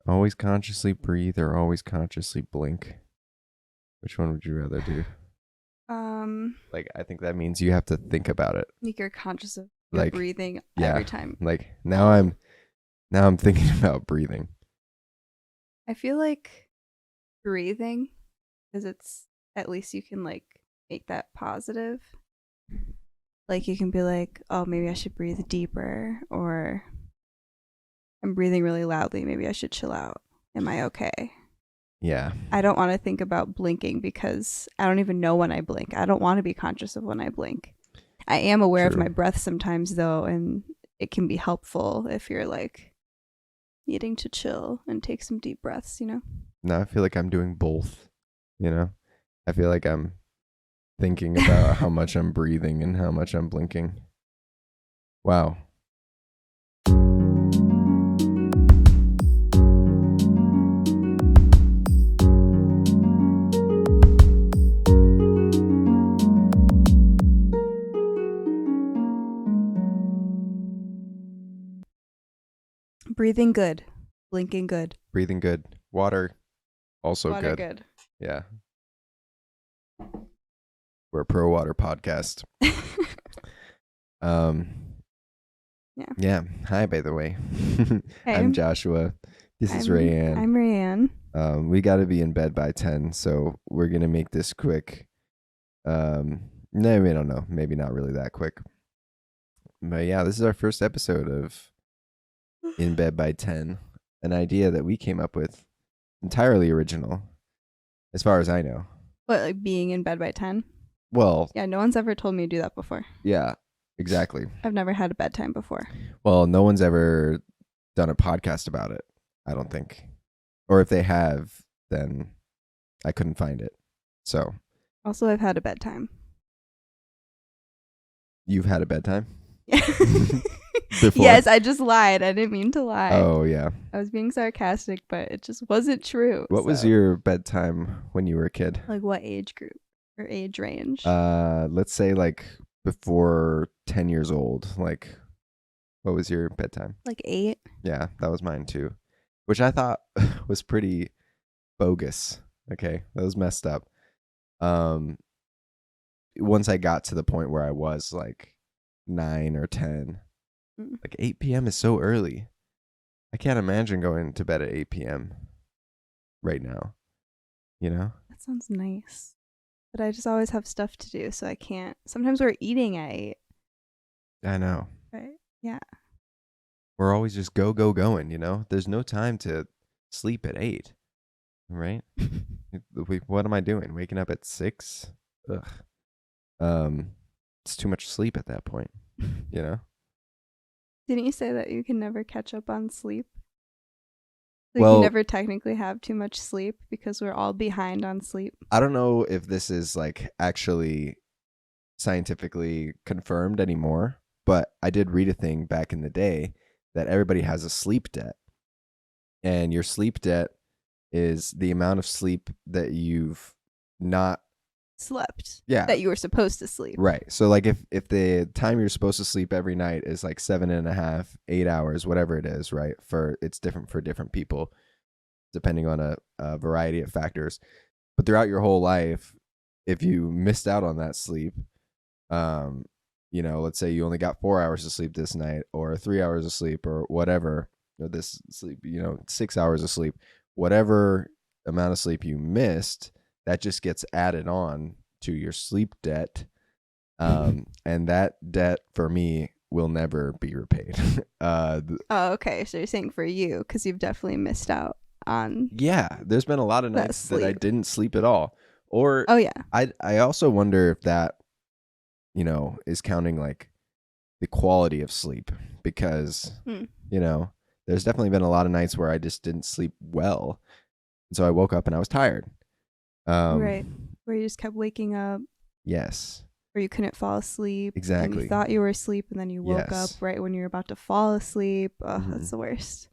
Always consciously breathe or always consciously blink? Which one would you rather do? Like, I think that means you have to think about it. Like you're conscious of your Like, breathing yeah, every time. like now I'm thinking about breathing. I feel like breathing, because it's at least you can like make that positive. Like you can be like, oh, maybe I should breathe deeper, or I'm breathing really loudly. Maybe I should chill out. Am I okay? Yeah, I don't want to think about blinking because I don't even know when I blink. I don't want to be conscious of when I blink. I am aware of true. my breath sometimes though, and it can be helpful if you're like needing to chill and take some deep breaths, you know? Now I feel like I'm doing both, you know? I feel like I'm thinking about how much I'm breathing and how much I'm blinking. Wow. Breathing good, blinking good, Breathing good. Water also water good. good. Yeah. We're a pro water podcast. Um Yeah. Yeah. Hi, by the way. Hey, I'm Joshua. This is Rayanne. I'm Rayanne. We got to be in bed by 10, so we're going to make this quick. No, we don't know. Maybe not really that quick. But yeah, this is our first episode of In Bed by 10, an idea that we came up with, entirely original, as far as I know. What, like being in bed by 10? Well, Yeah, no one's ever told me to do that before. yeah, exactly. I've never had a bedtime before. Well, no one's ever done a podcast about it, I don't think. Or if they have, then I couldn't find it. So, Also, I've had a bedtime. you've had a bedtime? Yeah. Before? Yes, I just lied. I didn't mean to lie. Oh, yeah. I was being sarcastic, but it just wasn't true. What was your bedtime when you were a kid? Like what age group or age range? Let's say like before 10 years old. Like, what was your bedtime? Like 8? Yeah, that was mine too, which I thought was pretty bogus. Okay, that was messed up. Um, Once I got to the point where I was like 9 or 10, like 8 p.m. is so early. I can't imagine going to bed at 8 p.m. right now. You know? That sounds nice. But I just always have stuff to do, so I can't. Sometimes we're eating at 8. I know. Right? Yeah. We're always just going, you know? There's no time to sleep at 8, right? What am I doing? Waking up at 6? Ugh. It's too much sleep at that point, you know? Didn't you say that you can never catch up on sleep? Like Well, you never technically have too much sleep because we're all behind on sleep. I don't know if this is like actually scientifically confirmed anymore, but I did read a thing back in the day that everybody has a sleep debt. And your sleep debt is the amount of sleep that you've not Slept. Yeah. That you were supposed to sleep. Right. So like if the time you're supposed to sleep every night is like 7.5, 8 hours, whatever it is, right? It's different for different people, depending on a variety of factors. But throughout your whole life, if you missed out on that sleep, let's say you only got 4 hours of sleep this night, or 3 hours of sleep, or whatever, or this sleep, 6 hours of sleep, whatever amount of sleep you missed, that just gets added on to your sleep debt. And that debt for me will never be repaid. Oh, okay. So you're saying for you, because you've definitely missed out on. Yeah, there's been a lot of nights that I didn't sleep at all. Or oh yeah, I also wonder if that, is counting like the quality of sleep, because there's definitely been a lot of nights where I just didn't sleep well, and so I woke up and I was tired. Right, where you just kept waking up. Yes. Or you couldn't fall asleep. Exactly. And you thought you were asleep, and then you woke up right when you were about to fall asleep. Oh, that's the worst.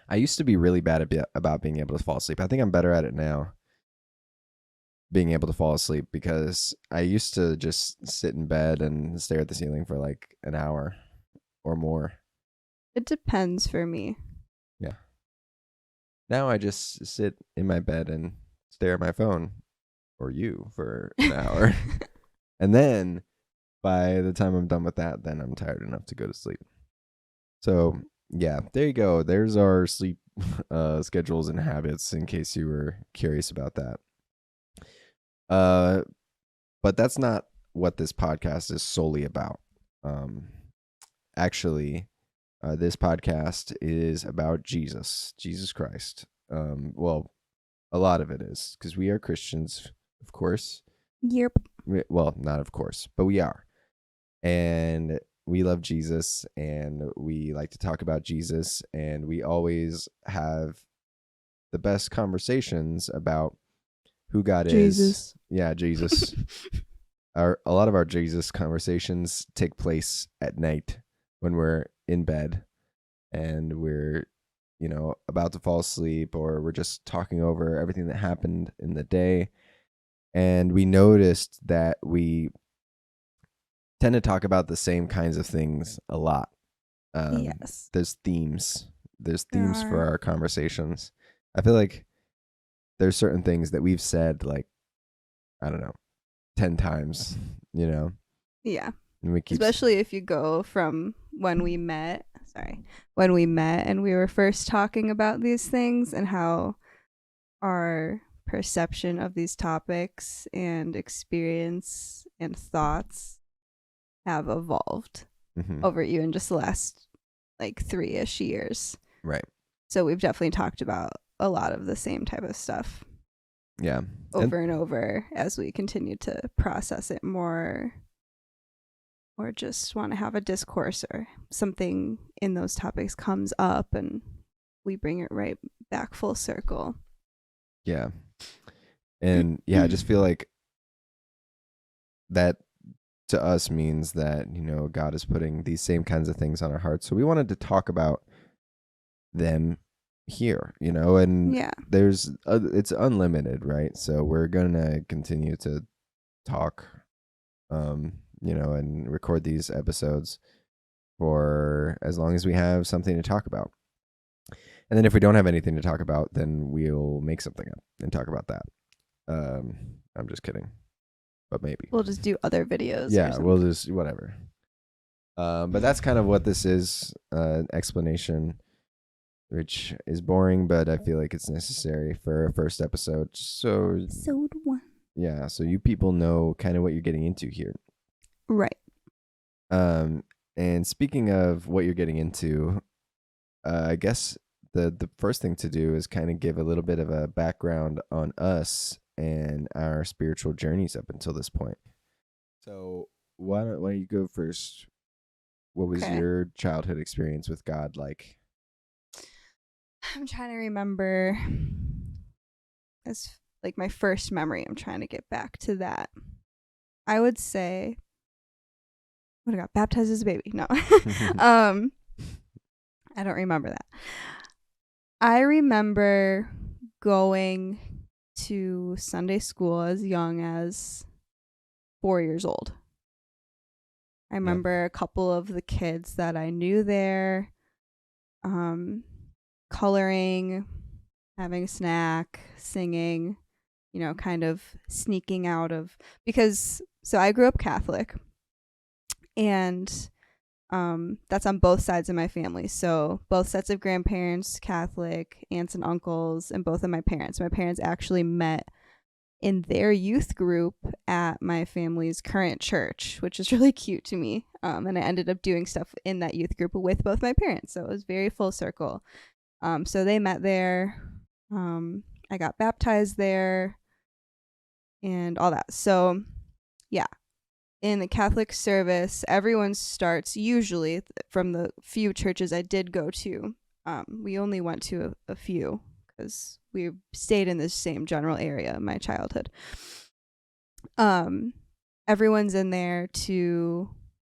I used to be really bad about being able to fall asleep. I think I'm better at it now, being able to fall asleep, because I used to just sit in bed and stare at the ceiling for like an hour or more. It depends for me. Yeah. Now I just sit in my bed and stare at my phone, or you, for an hour. And then by the time I'm done with that, then I'm tired enough to go to sleep. So yeah, there you go. There's our sleep schedules and habits, in case you were curious about that. But that's not what this podcast is solely about. Actually, this podcast is about Jesus Christ. Well, a lot of it is, because we are Christians, of course. Yep. Well, not of course, but we are. And we love Jesus, and we like to talk about Jesus, and we always have the best conversations about who God Jesus. is. Yeah, Jesus. A lot of our Jesus conversations take place at night when we're in bed and we're, about to fall asleep, or we're just talking over everything that happened in the day. And we noticed that we tend to talk about the same kinds of things a lot. Yes. There's themes. There's There themes for are. our conversations. I feel like there's certain things that we've said, like, I don't know, 10 times, Yeah. and we keep Especially if you go from when we met and we were first talking about these things and how our perception of these topics and experience and thoughts have evolved Mhm. over even just the last like 3-ish years. Right. So we've definitely talked about a lot of the same type of stuff Yeah. over and over as we continue to process it more, or just want to have a discourse or something in those topics comes up and we bring it right back full circle. Yeah. And yeah, I just feel like that to us means that, God is putting these same kinds of things on our hearts. So we wanted to talk about them here, and Yeah. there's it's unlimited, right? So we're gonna continue to talk, and record these episodes for as long as we have something to talk about. And then if we don't have anything to talk about, then we'll make something up and talk about that. I'm just kidding, but maybe We'll just do other videos. yeah, we'll just whatever. But that's kind of what this is, an explanation, which is boring, but I feel like it's necessary for a first episode. So Episode 1. yeah, so you people know kind of what you're getting into here. Right. And speaking of what you're getting into, I guess the first thing to do is kind of give a little bit of a background on us and our spiritual journeys up until this point. So why don't you go first? What was Okay. your childhood experience with God like? I'm trying to remember. As like my first memory, I'm trying to get back to that. I would say, what, I got baptized as a baby. No. I don't remember that. I remember going to Sunday school as young as 4 years old. I remember a couple of the kids that I knew there, coloring, having a snack, singing, kind of sneaking out of, so I grew up Catholic, and that's on both sides of my family. So both sets of grandparents, Catholic, aunts and uncles, and both of my parents. My parents actually met in their youth group at my family's current church, which is really cute to me. And I ended up doing stuff in that youth group with both my parents. So it was very full circle. So they met there. I got baptized there and all that. So yeah, in the Catholic service, everyone starts usually from the few churches I did go to. We only went to a few because we stayed in the same general area in my childhood. Everyone's in there to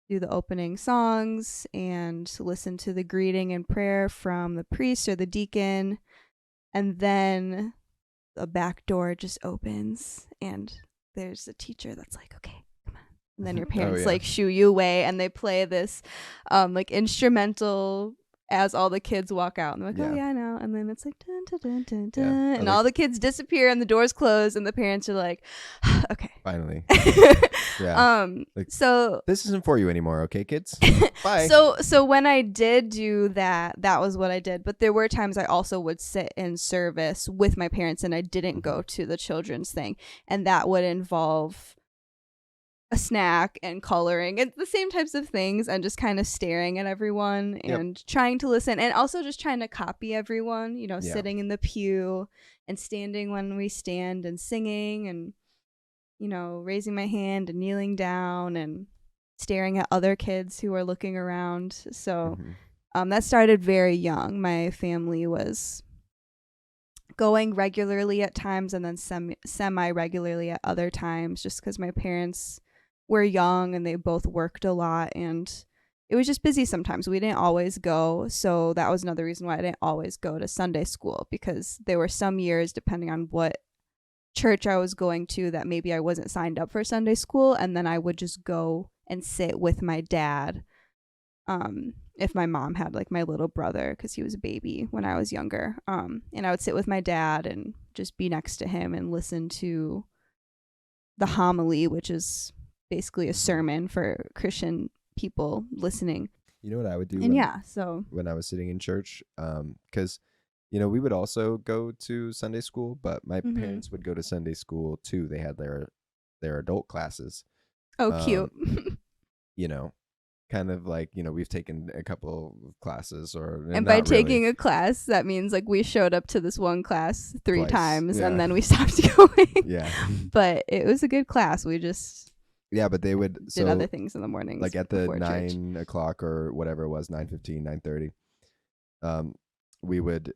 do the opening songs and listen to the greeting and prayer from the priest or the deacon. And then the back door just opens and there's a teacher that's like, okay, come on. And then your parents like shoo you away and they play this like instrumental as all the kids walk out. And they're like, Yeah. oh, yeah, I know. And then it's like, dun, dun, dun, dun, dun, Yeah. and Like- all the kids disappear and the doors close and the parents are like, okay. Finally. Yeah. Like, So this isn't for you anymore, okay, kids? Bye. So when I did do that, that was what I did. But there were times I also would sit in service with my parents and I didn't go to the children's thing. And that would involve a snack and coloring and the same types of things and just kind of staring at everyone and trying to listen and also just trying to copy everyone, you know, sitting in the pew and standing when we stand and singing and, you know, raising my hand and kneeling down and staring at other kids who are looking around. So that started very young. My family was going regularly at times and then semi-regularly at other times just because my parents were young and they both worked a lot and it was just busy sometimes. We didn't always go. So that was another reason why I didn't always go to Sunday school because there were some years, depending on what church I was going to, that maybe I wasn't signed up for Sunday school. And then I would just go and sit with my dad. If my mom had like my little brother, because he was a baby when I was younger. And I would sit with my dad and just be next to him and listen to the homily, which is basically a sermon for Christian people listening. You know what I would do? And when I was sitting in church, because you know we would also go to Sunday school, but my parents would go to Sunday school too. They had their adult classes. Oh, cute. You know, kind of like, you know, we've taken a couple of classes and by taking a class, that means like we showed up to this one class twice times and then we stopped going. Yeah. But it was a good class. We just but they would did other things in the mornings, like at the 9 o'clock or whatever it was, 9:15, 9:30. We would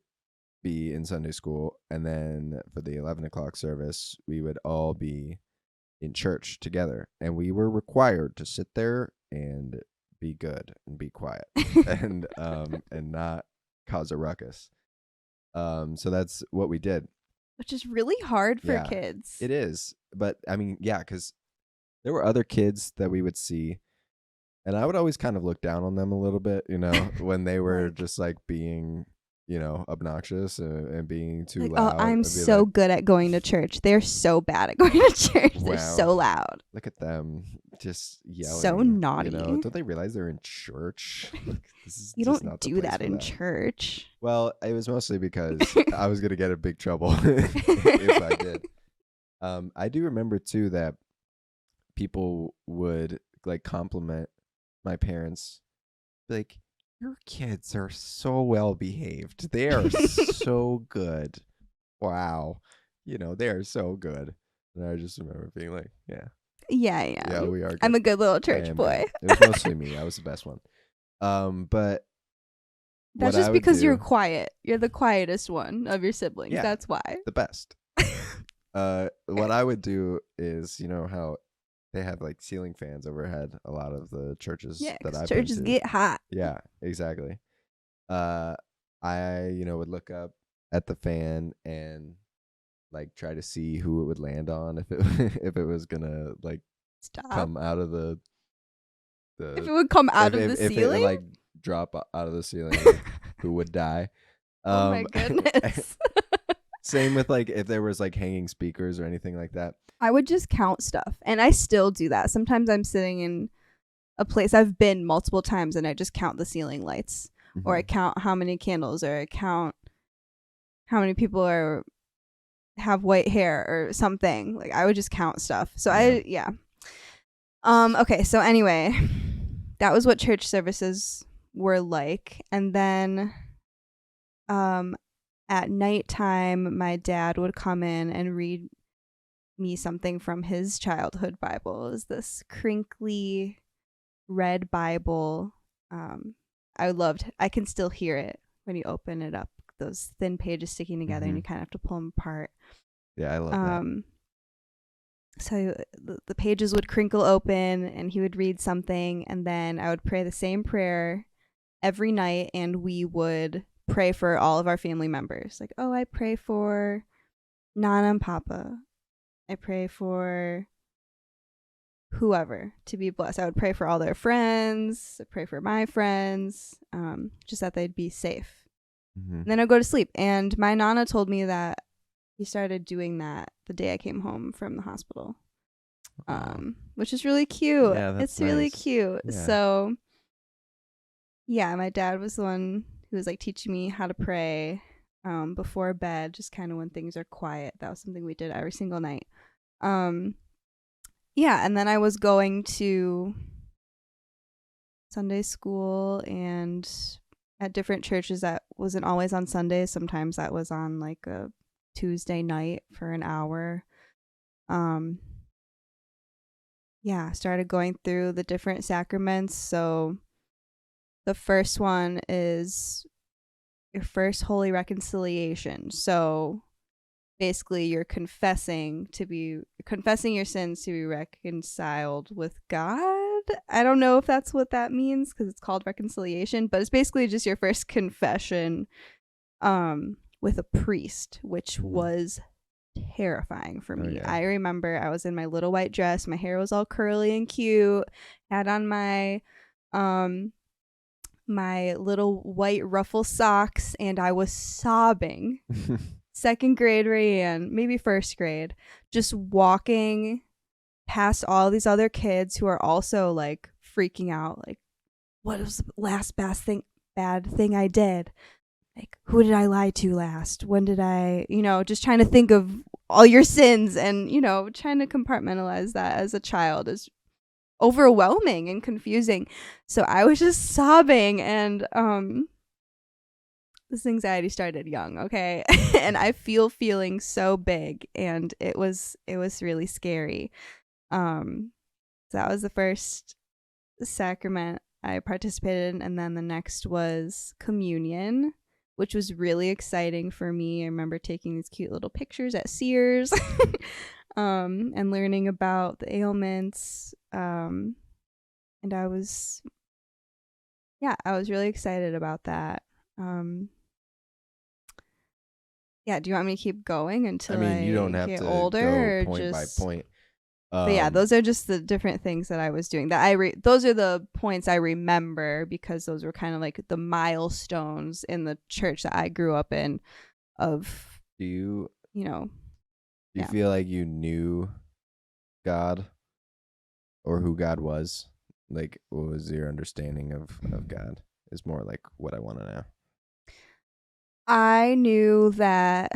be in Sunday school, and then for the 11 o'clock service, we would all be in church together, and we were required to sit there and be good and be quiet and not cause a ruckus. So that's what we did, which is really hard for kids. It is, but I mean, because there were other kids that we would see, and I would always kind of look down on them a little bit, you know, when they were just like being, you know, obnoxious and being too loud. Oh, I'm so good at going to church. They're so bad at going to church. Wow. They're so loud. Look at them just yelling. So naughty. You know, don't they realize they're in church? You don't do that in church. Well, it was mostly because I was going to get in big trouble if I did. I do remember too that people would like compliment my parents, like, your kids are so well behaved. They are so good. Wow. You know, they are so good. And I just remember being like, yeah, we are good. I'm a good little church boy. It was mostly me. I was the best one. But that's just because you're quiet. You're the quietest one of your siblings. Yeah, that's why. The best. What I would do is, you know how they have like ceiling fans overhead, a lot of the churches that I've churches been to. get hot. Yeah, exactly. I, you know, would look up at the fan and like try to see who it would land on, if it was gonna like come out of the if it would come out of the ceiling, if it would, like drop out of the ceiling, like, who would die. Oh my goodness. Same with like if there was like hanging speakers or anything like that. I would just count stuff, and I still do that. Sometimes I'm sitting in a place I've been multiple times and I just count the ceiling lights, or I count how many candles, or I count how many people have white hair or something. Like I would just count stuff. So okay, so anyway, that was what church services were like. And then at nighttime, my dad would come in and read me something from his childhood Bible. It was this crinkly red Bible. I can still hear it when you open it up, those thin pages sticking together and you kind of have to pull them apart. Yeah, I love that. So the pages would crinkle open and he would read something, and then I would pray the same prayer every night, and we would pray for all of our family members. Like, oh, I pray for Nana and Papa. I pray for whoever to be blessed. I would pray for all their friends, pray for my friends, just that they'd be safe. Mm-hmm. And then I'd go to sleep. And my Nana told me that he started doing that the day I came home from the hospital, which is really cute. Yeah, that's it's really nice. cute. Yeah. So, yeah, my dad was the one who was like teaching me how to pray before bed, just kind of when things are quiet. That was something we did every single night. Yeah, and then I was going to Sunday school and at different churches that wasn't always on Sundays. Sometimes that was on like a Tuesday night for an hour. Yeah, started going through the different sacraments. So the first one is your first holy reconciliation. So basically you're confessing your sins to be reconciled with God. I don't know if that's what that means because it's called reconciliation, but it's basically just your first confession with a priest, which was terrifying for me. yeah. I remember I was in my little white dress, my hair was all curly and cute, had on my my little white ruffle socks, and I was sobbing. Second grade Rayanne, maybe first grade, just walking past all these other kids who are also like freaking out, like, what was the last bad thing I did? Like, who did I lie to last? When did I, just trying to think of all your sins and, trying to compartmentalize that as a child is overwhelming and confusing. So I was just sobbing, and this anxiety started young, okay? And I feeling so big, and it was really scary. So that was the first sacrament I participated in, and then the next was communion, which was really exciting for me. I remember taking these cute little pictures at Sears and learning about the ailments. And I was really excited about that. Yeah, do you want me to keep going until you don't have get to older, go or point just by point. But yeah, those are just the different things that I was doing. Those are the points I remember because those were kind of like the milestones in the church that I grew up in. Of do you yeah. feel like you knew God or who God was? Like, what was your understanding of God? Is more like what I want to know. I knew that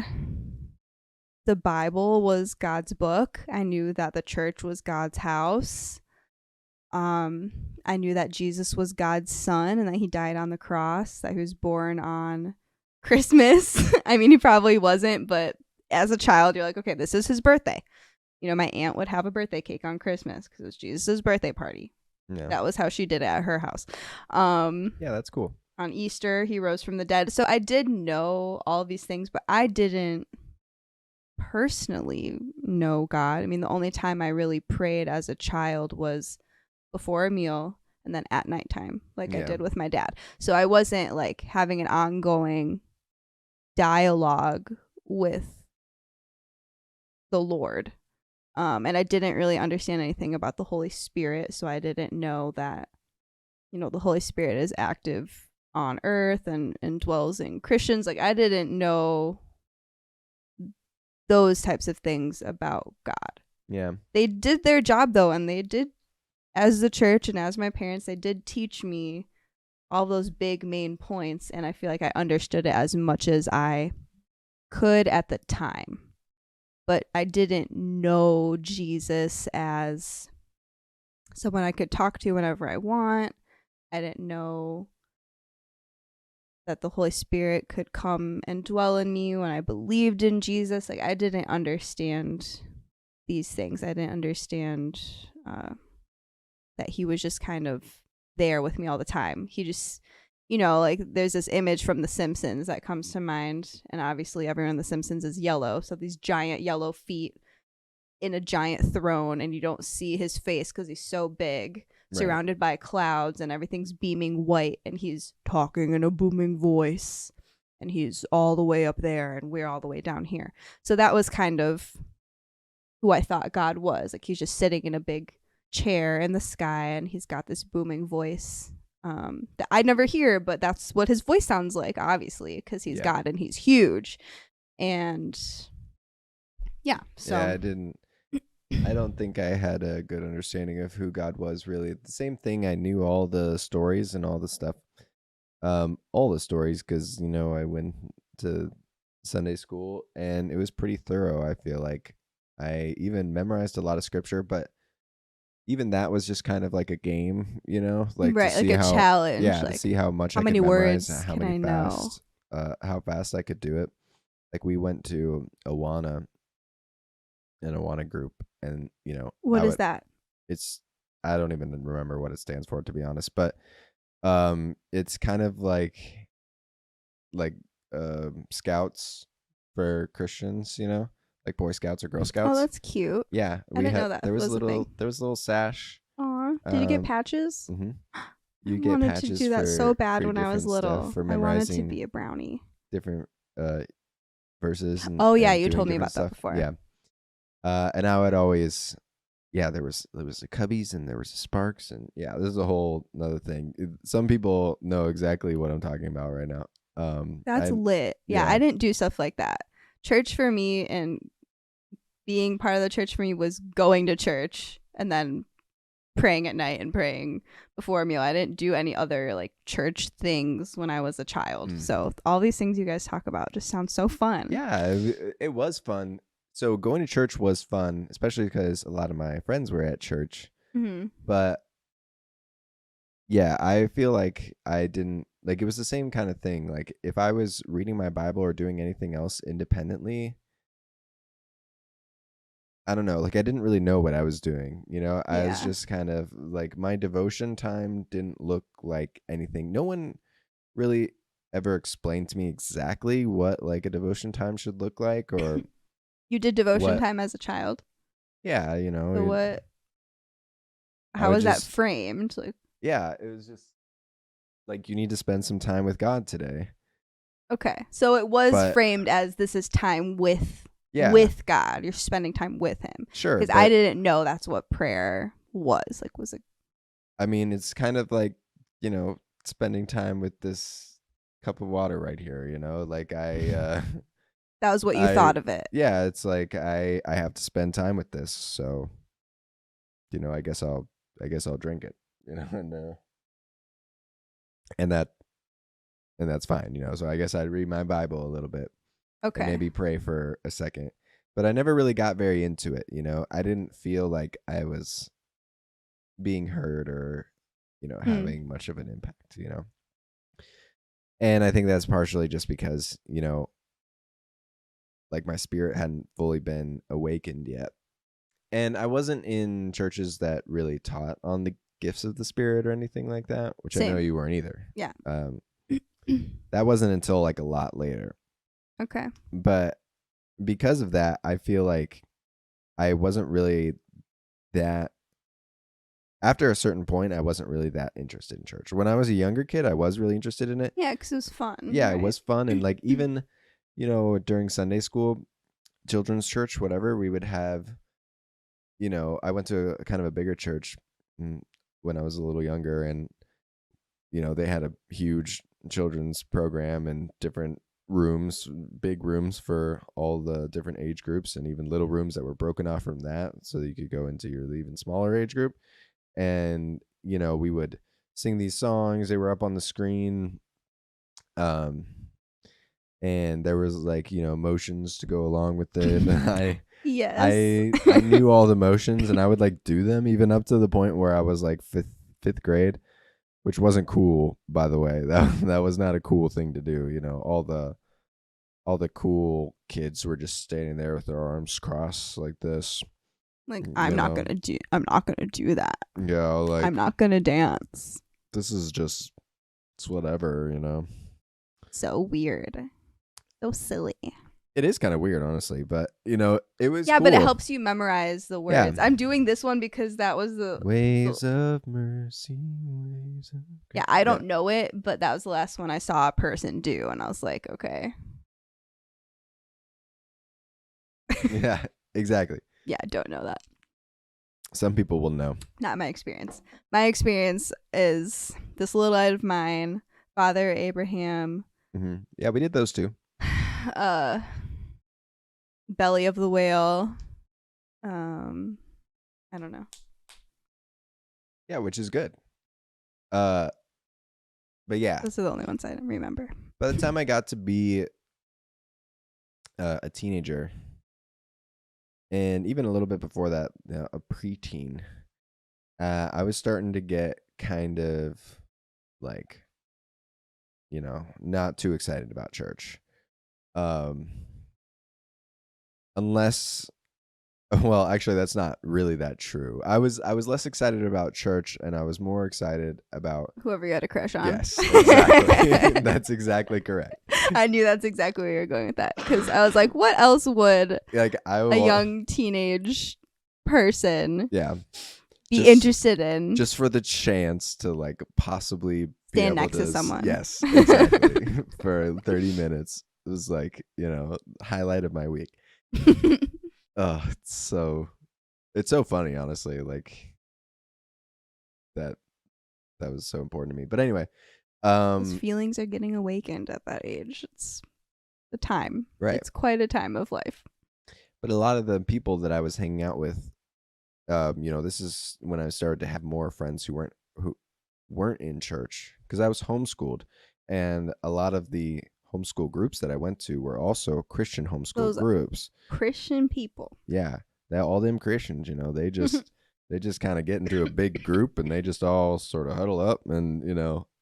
the Bible was God's book. I knew that the church was God's house. I knew that Jesus was God's son and that he died on the cross, that he was born on Christmas. I mean, he probably wasn't, but as a child, you're like, okay, this is his birthday. My aunt would have a birthday cake on Christmas because it was Jesus' birthday party. Yeah. That was how she did it at her house. Yeah, that's cool. On Easter, he rose from the dead. So I did know all these things, but I didn't personally know God. I mean, the only time I really prayed as a child was before a meal and then at nighttime, like I did with my dad. So I wasn't like having an ongoing dialogue with the Lord. And I didn't really understand anything about the Holy Spirit, so I didn't know that, the Holy Spirit is active on earth and dwells in Christians. Like, I didn't know those types of things about God. Yeah. They did their job, though, and they did, as the church and as my parents, they did teach me all those big main points, and I feel like I understood it as much as I could at the time. But I didn't know Jesus as someone I could talk to whenever I want. I didn't know that the Holy Spirit could come and dwell in me when I believed in Jesus. Like, I didn't understand these things. I didn't understand that he was just kind of there with me all the time. He just, like, there's this image from The Simpsons that comes to mind, and obviously everyone in The Simpsons is yellow, so these giant yellow feet in a giant throne, and you don't see his face because he's so big, surrounded by clouds, and everything's beaming white, and he's talking in a booming voice, and he's all the way up there, and we're all the way down here. So that was kind of who I thought God was. Like, he's just sitting in a big chair in the sky, and he's got this booming voice that I'd never hear, but that's what his voice sounds like, obviously, because he's God and he's huge. And yeah, so I don't think I had a good understanding of who God was, really. The same thing, I knew all the stories and all the stuff, all the stories, because I went to Sunday school and it was pretty thorough. I feel like I even memorized a lot of scripture, but even that was just kind of like a game, like right, to see like a challenge. Yeah, like, to see how much how I many could memorize, words how can many I fast, how fast I could do it. Like we went to Awana, an Awana group, and what is that? It's I don't even remember what it stands for, to be honest, but it's kind of like scouts for Christians, like Boy Scouts or Girl Scouts. Oh, that's cute. Yeah, I didn't know that there was was a thing. there was a little sash. Aw, did you get patches? Mm-hmm. I wanted to do that so bad when I was little. I wanted to be a brownie. Different verses. Oh yeah, you told me about that before. Yeah, and I would always, there was the Cubbies and there was the Sparks, and this is a whole another thing. Some people know exactly what I'm talking about right now. That's lit. Yeah, I didn't do stuff like that. Church for me and being part of the church for me was going to church and then praying at night and praying before a meal. I didn't do any other like church things when I was a child. So all these things you guys talk about just sound so fun. Yeah, it was fun. So going to church was fun, especially because a lot of my friends were at church. Mm-hmm. But yeah, I feel like I didn't, like, it was the same kind of thing. Like if I was reading my Bible or doing anything else independently, I don't know, like I didn't really know what I was doing, I was just kind of like, my devotion time didn't look like anything. No one really ever explained to me exactly what like a devotion time should look like, or you did devotion time as a child? Yeah, So what? How was that framed? Like, yeah, it was just like, you need to spend some time with God today. Okay, so it was framed as this is time with God. You're spending time with Him. Sure, because I didn't know that's what prayer was. Like, was it? I mean, it's kind of like spending time with this cup of water right here. Like I. That was what you thought of it. Yeah, it's like I have to spend time with this, so I guess I'll drink it, and that's fine, So I guess I'd read my Bible a little bit, okay, and maybe pray for a second, but I never really got very into it. I didn't feel like I was being heard or having much of an impact, and I think that's partially just because like my spirit hadn't fully been awakened yet. And I wasn't in churches that really taught on the gifts of the Spirit or anything like that, which I know you weren't either. Yeah. That wasn't until like a lot later. Okay. But because of that, I feel like I wasn't really that, after a certain point, I wasn't really that interested in church. When I was a younger kid, I was really interested in it. Yeah, because it was fun. Yeah, right? It was fun. And like even during Sunday school, children's church, whatever, we would have, I went to a kind of a bigger church when I was a little younger, and, they had a huge children's program and different rooms, big rooms for all the different age groups, and even little rooms that were broken off from that so that you could go into your even smaller age group. And, we would sing these songs. They were up on the screen. And there was like, motions to go along with it. And I knew all the motions, and I would like do them even up to the point where I was like fifth grade, which wasn't cool, by the way. That was not a cool thing to do. All the cool kids were just standing there with their arms crossed like this. Like, I'm not gonna do that. Yeah, like, I'm not gonna dance. This is just, it's whatever, So weird. So silly. It is kind of weird, honestly, but it was cool. But it helps you memorize the words. Yeah. I'm doing this one because that was the ways of mercy, ways of... Yeah, I don't know it, but that was the last one I saw a person do, and I was like, okay. Yeah, exactly. Yeah, I don't know that. Some people will know. Not my experience. My experience is this little light of mine, Father Abraham, Yeah, we did those too. Belly of the Whale. I don't know. Yeah, which is good. But yeah, Those are the only ones I remember. by the time I got to be a teenager, and even a little bit before that, a preteen, I was starting to get kind of like, not too excited about church. Unless, well, actually, that's not really that true. I was less excited about church, and I was more excited about Whoever you had a crush on. Yes, exactly. That's exactly correct. I knew that's exactly where you were going with that, because I was like, what else would Like a young teenage person yeah, be interested in? just for the chance to like possibly be Stand able next to someone. Yes, exactly. For 30 minutes. It was like, highlight of my week. Oh, it's so funny, honestly. Like that was so important to me. But anyway, Those feelings are getting awakened at that age. It's the time. Right. It's quite a time of life. But a lot of the people that I was hanging out with, this is when I started to have more friends who weren't in church, because I was homeschooled, and a lot of the homeschool groups that I went to were also Christian homeschool groups. Christian people. Yeah, all them Christians, they just they just kind of get into a big group, and they just all sort of huddle up, and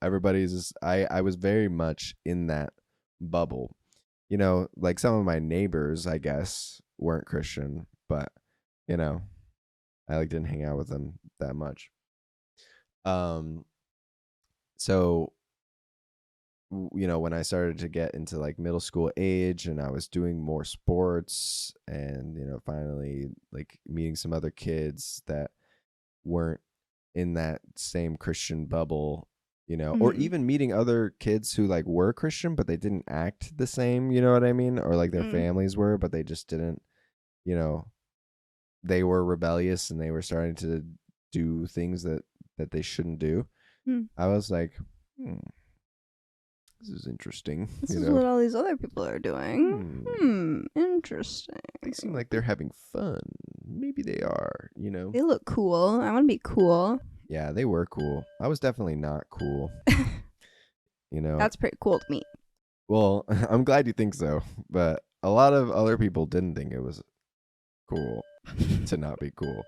everybody's. I was very much in that bubble. Like some of my neighbors, I guess, weren't Christian, but I didn't hang out with them that much. So when I started to get into like middle school age, and I was doing more sports, and finally like meeting some other kids that weren't in that same Christian bubble, or even meeting other kids who like were Christian but they didn't act the same, you know what I mean, or like their families were, but they just didn't, they were rebellious, and they were starting to do things that they shouldn't do. I was like, this is interesting. This is what all these other people are doing. Interesting. They seem like they're having fun. Maybe they are, They look cool. I want to be cool. Yeah, they were cool. I was definitely not cool. That's pretty cool to me. Well, I'm glad you think so, but a lot of other people didn't think it was cool to not be cool.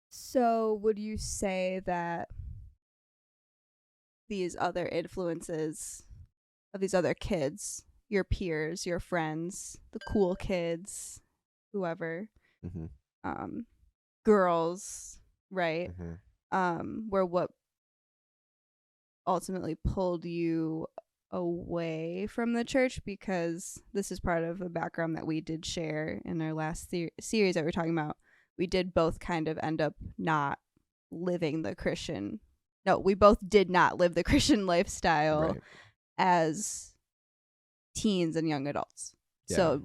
So would you say that these other influences of these other kids, your peers, your friends, the cool kids, whoever, girls, right, were what ultimately pulled you away from the church? Because this is part of a background that we did share in our last series that we're talking about. We did both kind of end up not living the Christian. No, we both did not live the Christian lifestyle as teens and young adults. Yeah. So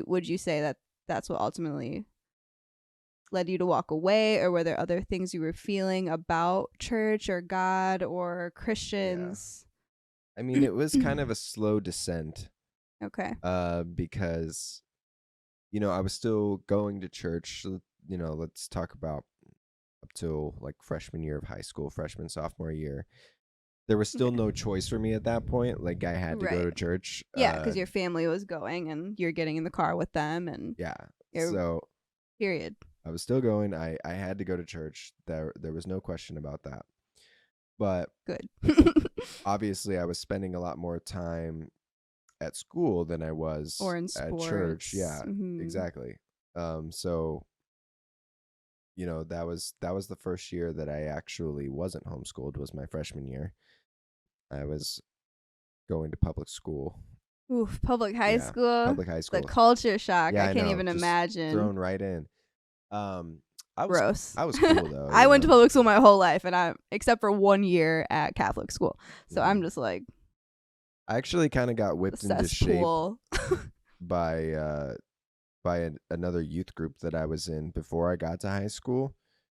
would you say that that's what ultimately led you to walk away, or were there other things you were feeling about church or God or Christians? Yeah. I mean, it was kind of a slow descent. Okay. Because, I was still going to church. Let's talk about up till like freshman year of high school, freshman, sophomore year. There was still no choice for me at that point. Like I had to go to church. Yeah, because your family was going, and you're getting in the car with them, and so period. I was still going. I had to go to church. There was no question about that. But good. Obviously, I was spending a lot more time at school than I was or in sports. At church. Yeah, exactly. So that was the first year that I actually wasn't homeschooled. Was my freshman year. I was going to public school. Oof, public high school. Public high school. The culture shock. Yeah, I can't even imagine. Thrown right in. Gross. I was cool though. I went to public school my whole life, and except for 1 year at Catholic school. So I'm just like, I actually kind of got whipped into shape by another youth group that I was in before I got to high school.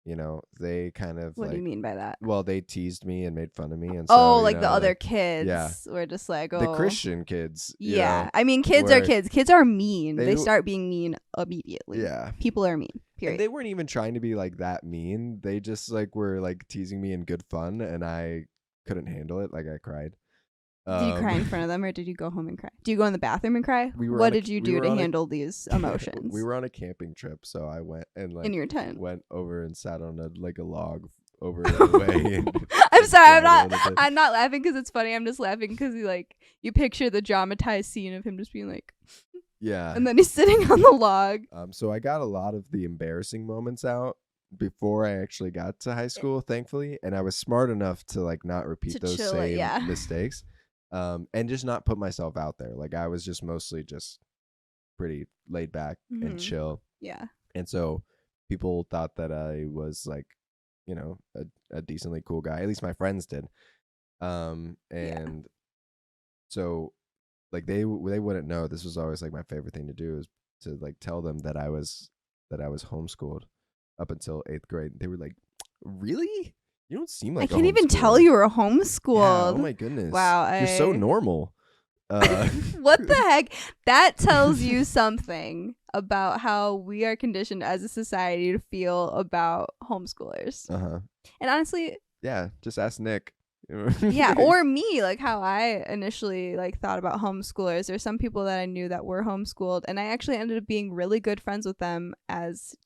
You know, they kind of What do you like, mean by that? well, they teased me and made fun of me, and Oh, so like the other like, yeah, kids were just like, the oh, Christian kids, yeah. I mean, kids are were kids. Kids are mean. they They w- start being mean immediately. yeah, People are mean. and Period. they weren't even trying to be like that mean. They just like were like teasing me in good fun, and I couldn't handle it. Like I cried. Did you cry in front of them, or did you go home and cry? Do you go in the bathroom and cry? What did you do to handle these emotions? We were on a camping trip, so I went and in like your tent. went over and sat on a like a log over the way. And I'm sorry, cried a little bit. I'm not laughing because it's funny. I'm just laughing because you picture the dramatized scene of him just being like, Yeah. and then he's sitting on the log. So I got a lot of the embarrassing moments out before I actually got to high school, thankfully, and I was smart enough to like not repeat To those chill it, same yeah. mistakes, and just not put myself out there. Like I was just mostly just pretty laid back and Mhm. chill, Yeah. and so people thought that I was like, you know, a decently cool guy. At least my friends did, and so like they wouldn't know. This was always like my favorite thing to do, is to like tell them that I was homeschooled up until 8th grade. They were like, "Really? You don't seem like I a can't even tell homeschooler." you were Yeah, homeschooled. oh my goodness. Wow, You're so normal. What the heck? That tells you something about how we are conditioned as a society to feel about homeschoolers. Uh-huh. And honestly, Yeah, just ask Nick. yeah, or me, like how I initially like thought about homeschoolers. There's some people that I knew that were homeschooled, and I actually ended up being really good friends with them as a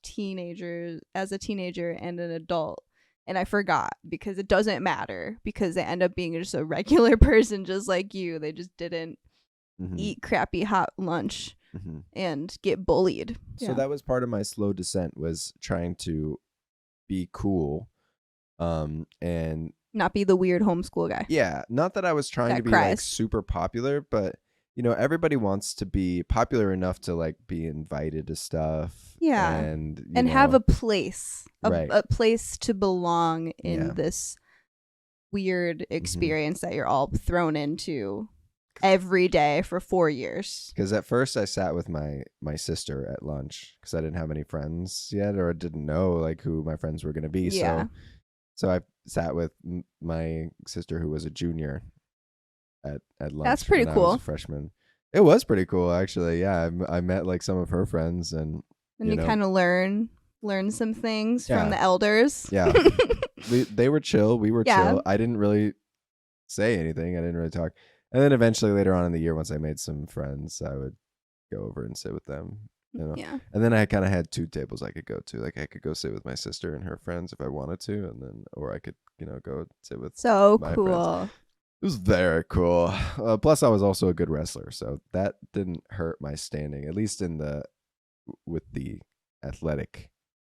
teenager and an adult. And I forgot because it doesn't matter, because they end up being just a regular person just like you. They just didn't eat crappy hot lunch and get bullied. So that was part of my slow descent, was trying to be cool, and not be the weird homeschool guy. yeah, not that I was trying That to be cries. like super popular, but you know, everybody wants to be popular enough to like be invited to stuff. Yeah. And have a place, Right. a place to belong in Yeah. this weird experience that you're all thrown into every day for 4 years. Because at first I sat with my sister at lunch because I didn't have any friends yet, or I didn't know like who my friends were going to be. Yeah. So I sat with my sister, who was a junior, at lunch. That's pretty when I cool. was a freshman. It was pretty cool, actually. Yeah, I met like some of her friends, and And you know, kind of learn some things Yeah. from the elders. yeah, they were chill. We were Yeah. chill. I didn't really say anything. I didn't really talk. And then eventually, later on in the year, once I made some friends, I would go over and sit with them. You know? Yeah. And then I kind of had two tables I could go to. Like I could go sit with my sister and her friends if I wanted to, and then or I could go sit with. So my cool. friends. It was very cool. Plus, I was also a good wrestler, so that didn't hurt my standing, at least with the athletic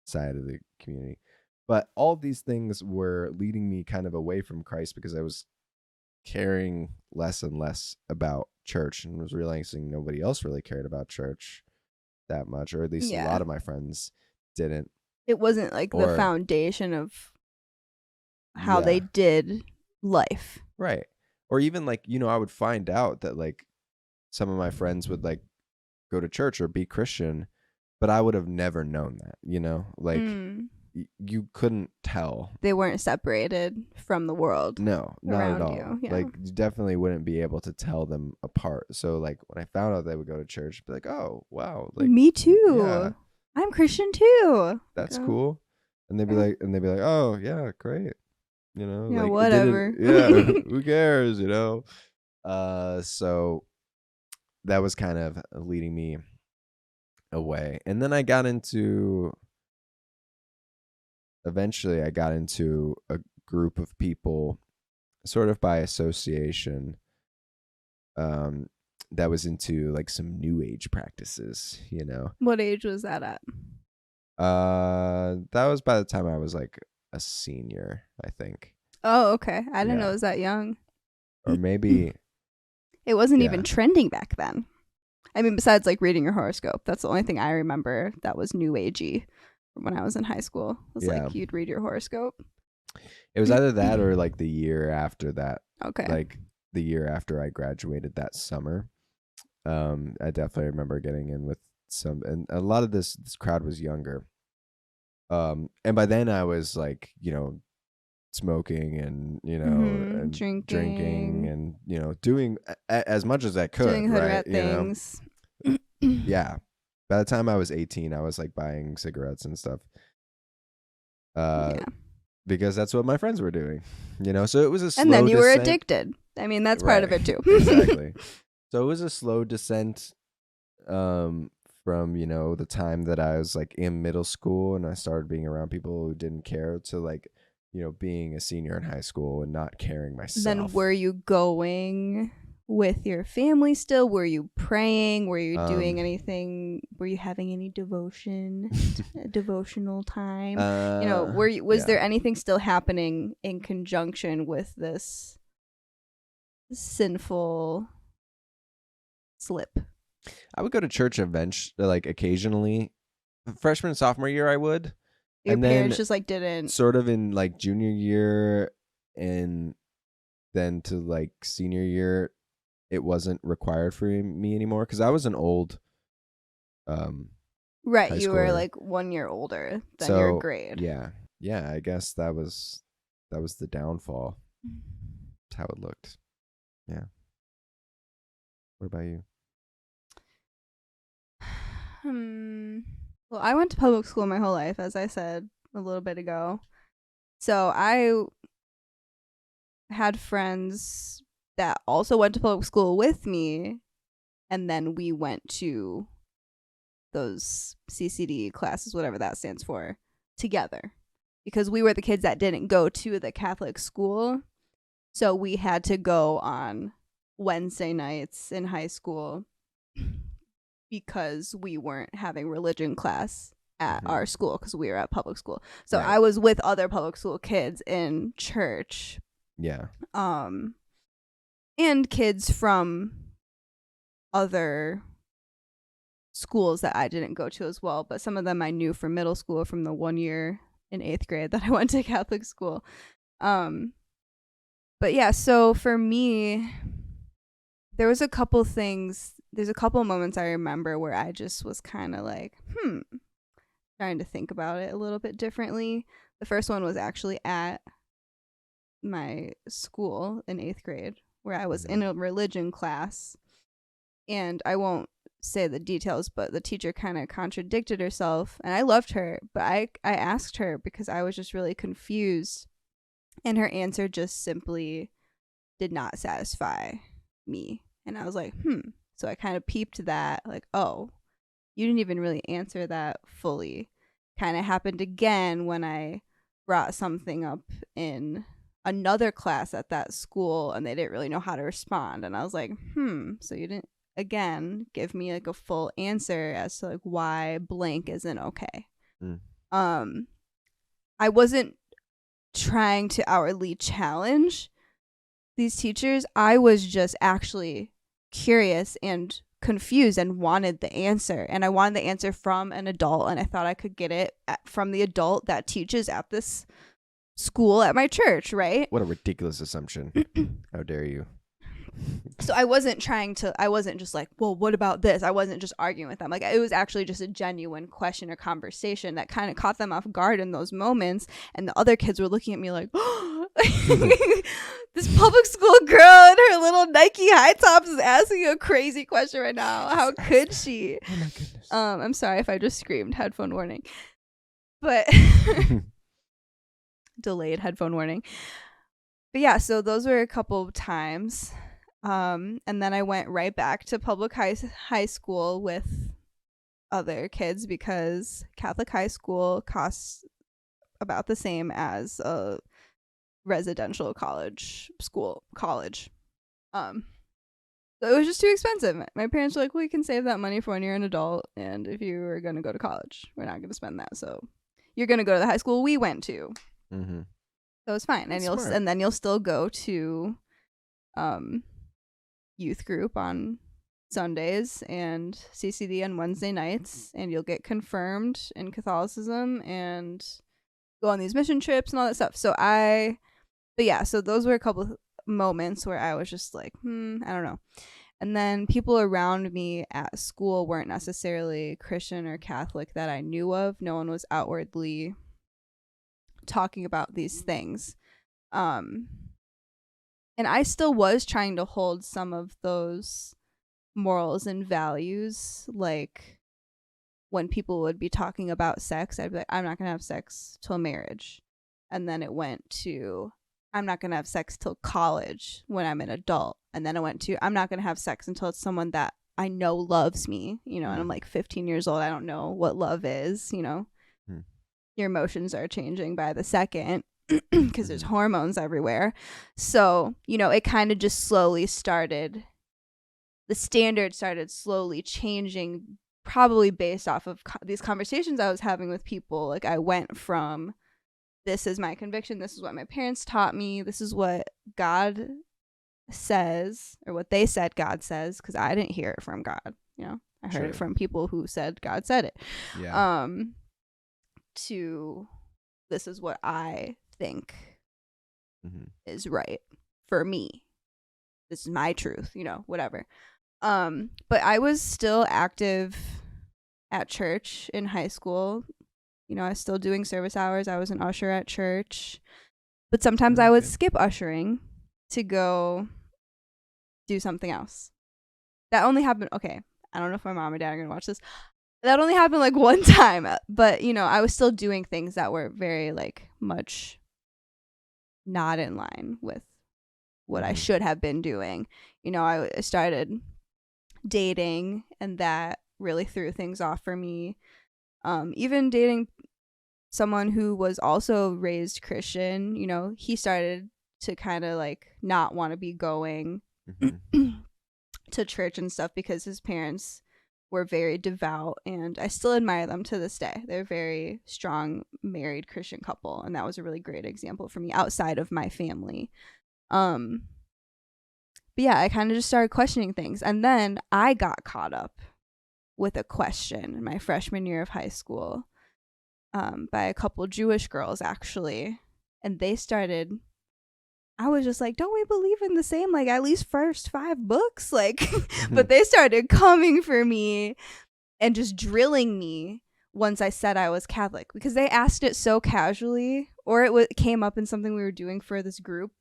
side of the community. But all these things were leading me kind of away from Christ, because I was caring less and less about church, and was realizing nobody else really cared about church that much, or at least a lot of my friends didn't. It wasn't like the Or- foundation of how Yeah. they did life. Right. Or even like, I would find out that like some of my friends would like go to church or be Christian, but I would have never known that, like Mm. You couldn't tell. They weren't separated from the world. No, not at Around all. you, yeah. Like you definitely wouldn't be able to tell them apart. So like when I found out they would go to church, I'd be like, oh, wow. Like Me too. yeah. I'm Christian too. that's Okay. cool. And they'd be Okay. like, oh yeah, great. Yeah, Like, it didn't- whatever. Yeah, who cares, So that was kind of leading me away. And then eventually I got into a group of people sort of by association, that was into like some new age practices, What age was that at? that was by the time I was like a senior, I think. Oh, okay. I didn't know Yeah. it was that young. Or maybe It wasn't Yeah. even trending back then. I mean, besides like reading your horoscope, that's the only thing I remember that was new agey when I was in high school. Was Yeah. like you'd read your horoscope. it was either that or like the year after that. Okay. Like the year after I graduated that summer. I definitely remember getting in with some, and a lot of this crowd was younger. And by then I was like, smoking and and drinking Drinking, and doing as much as I could, doing hood right? rat things. Yeah. By the time I was 18, I was like buying cigarettes and stuff. Yeah. Because that's what my friends were doing, So it was a slow And then you were descent. addicted. I mean, that's part of it too. Exactly. So it was a slow descent from, the time that I was like in middle school and I started being around people who didn't care to like, being a senior in high school and not caring myself. Then were you going with your family still? Were you praying? Were you doing anything? Were you having any devotional time? Was there anything still happening in conjunction with this sinful slip? I would go to church like occasionally. Freshman and sophomore year, I would. Your and parents then just like didn't. Sort of in like junior year and then to like senior year, it wasn't required for me anymore because I was an old Right, high you were schooler. like 1 year older than your grade. Yeah, I guess that was the downfall. That's how it looked. Yeah. What about you? Well, I went to public school my whole life, as I said a little bit ago. So I had friends that also went to public school with me, and then we went to those CCD classes, whatever that stands for, together. Because we were the kids that didn't go to the Catholic school. So we had to go on Wednesday nights in high school because we weren't having religion class at our school because we were at public school. So Right. I was with other public school kids in church. Yeah. And kids from other schools that I didn't go to as well, but some of them I knew from middle school from the 1 year in 8th grade that I went to Catholic school. But yeah, so for me, there's a couple moments I remember where I just was kind of like, trying to think about it a little bit differently. The first one was actually at my school in 8th grade where I was in a religion class, and I won't say the details, but the teacher kind of contradicted herself, and I loved her, but I asked her because I was just really confused, and her answer just simply did not satisfy me. And I was like, So I kind of peeped that, like, oh, you didn't even really answer that fully. Kind of happened again when I brought something up in another class at that school and they didn't really know how to respond. And I was like, so you didn't, again, give me like a full answer as to like why blank isn't okay. I wasn't trying to outwardly challenge these teachers. I was just actually curious and confused and wanted the answer, and I wanted the answer from an adult, and I thought I could get it from the adult that teaches at this school at my church, right? What a ridiculous assumption. How dare you? So I wasn't just like, well, what about this? I wasn't just arguing with them. Like, it was actually just a genuine question or conversation that kind of caught them off guard in those moments. And the other kids were looking at me like, oh, this public school girl in her little Nike high tops is asking a crazy question right now. How could she? Oh my goodness. I'm sorry if I just screamed. Headphone warning. But delayed headphone warning. But yeah, so those were a couple of times. And then I went right back to public high school with other kids because Catholic high school costs about the same as a residential college. So it was just too expensive. My parents were like, well, you can save that money for when you're an adult, and if you are going to go to college, we're not going to spend that. So you're going to go to the high school we went to. So it's fine. And then you'll still go to youth group on Sundays and CCD on Wednesday nights, and you'll get confirmed in Catholicism and go on these mission trips and all that stuff. So those were a couple moments where I was just like, I don't know. And then people around me at school weren't necessarily Christian or Catholic that I knew of. No one was outwardly talking about these things. And I still was trying to hold some of those morals and values. Like when people would be talking about sex, I'd be like, I'm not going to have sex till marriage. And then it went to, I'm not going to have sex till college when I'm an adult. And then it went to, I'm not going to have sex until it's someone that I know loves me, you know, and I'm like 15 years old. I don't know what love is, you know. Your emotions are changing by the second because there's hormones everywhere. So, you know, it kind of just slowly started, the standard started slowly changing, probably based off of these conversations I was having with people. Like I went from, this is my conviction, this is what my parents taught me, this is what God says, or what they said God says, because I didn't hear it from God, you know. I heard it from people who said God said it. Yeah. To this is what I think is right for me. This is my truth, you know, whatever. But I was still active at church in high school. You know, I was still doing service hours. I was an usher at church. But sometimes I would skip ushering to go do something else. That only happened, okay, I don't know if my mom or dad are going to watch this. That only happened like one time. But, you know, I was still doing things that were very, like, much not in line with what I should have been doing. You know, I started dating, and that really threw things off for me. Even dating someone who was also raised Christian, you know, he started to kind of like not want to be going to church and stuff because his parents were very devout, and I still admire them to this day. They're a very strong married Christian couple, and that was a really great example for me outside of my family. But yeah, I kind of just started questioning things, and then I got caught up with a question in my freshman year of high school by a couple Jewish girls, actually, and they started, I was just like, don't we believe in the same, like, at least first 5 books? Like, but they started coming for me and just drilling me once I said I was Catholic, because they asked it so casually, or it came up in something we were doing for this group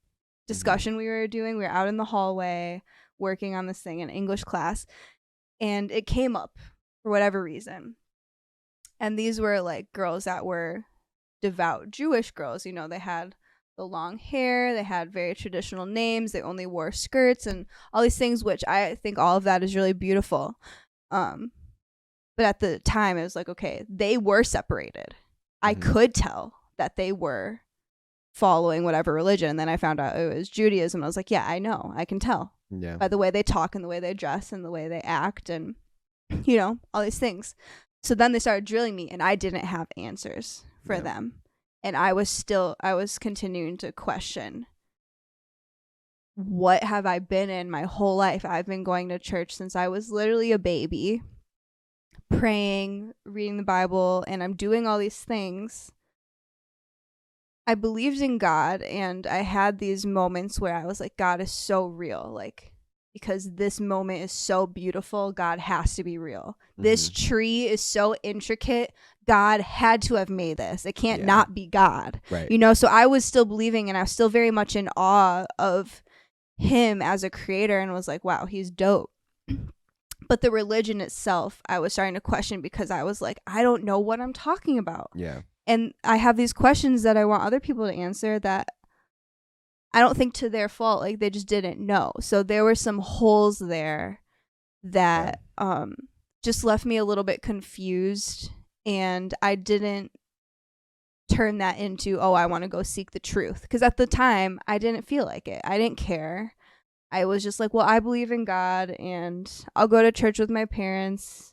discussion we were doing. We were out in the hallway working on this thing in English class, and it came up for whatever reason. And these were like girls that were devout Jewish girls. You know, they had the long hair, they had very traditional names, they only wore skirts and all these things, which I think all of that is really beautiful. But at the time it was like, okay, they were separated. I could tell that they were following whatever religion, and then I found out it was Judaism. I was like, yeah, I know, I can tell by the way they talk and the way they dress and the way they act and, you know, all these things. So then they started drilling me, and I didn't have answers for them. And I was continuing to question, what have I been in my whole life? I've been going to church since I was literally a baby, praying, reading the Bible, and I'm doing all these things. I believed in God, and I had these moments where I was like, God is so real, like, because this moment is so beautiful, God has to be real. This tree is so intricate, God had to have made this. It can't not be God. Right. You know, so I was still believing, and I was still very much in awe of him as a creator, and was like, wow, he's dope. But the religion itself, I was starting to question, because I was like, I don't know what I'm talking about. Yeah. And I have these questions that I want other people to answer that I don't think to their fault, like they just didn't know. So there were some holes there that just left me a little bit confused, and I didn't turn that into, oh, I want to go seek the truth, because at the time I didn't feel like it. I didn't care. I was just like, well, I believe in God, and I'll go to church with my parents.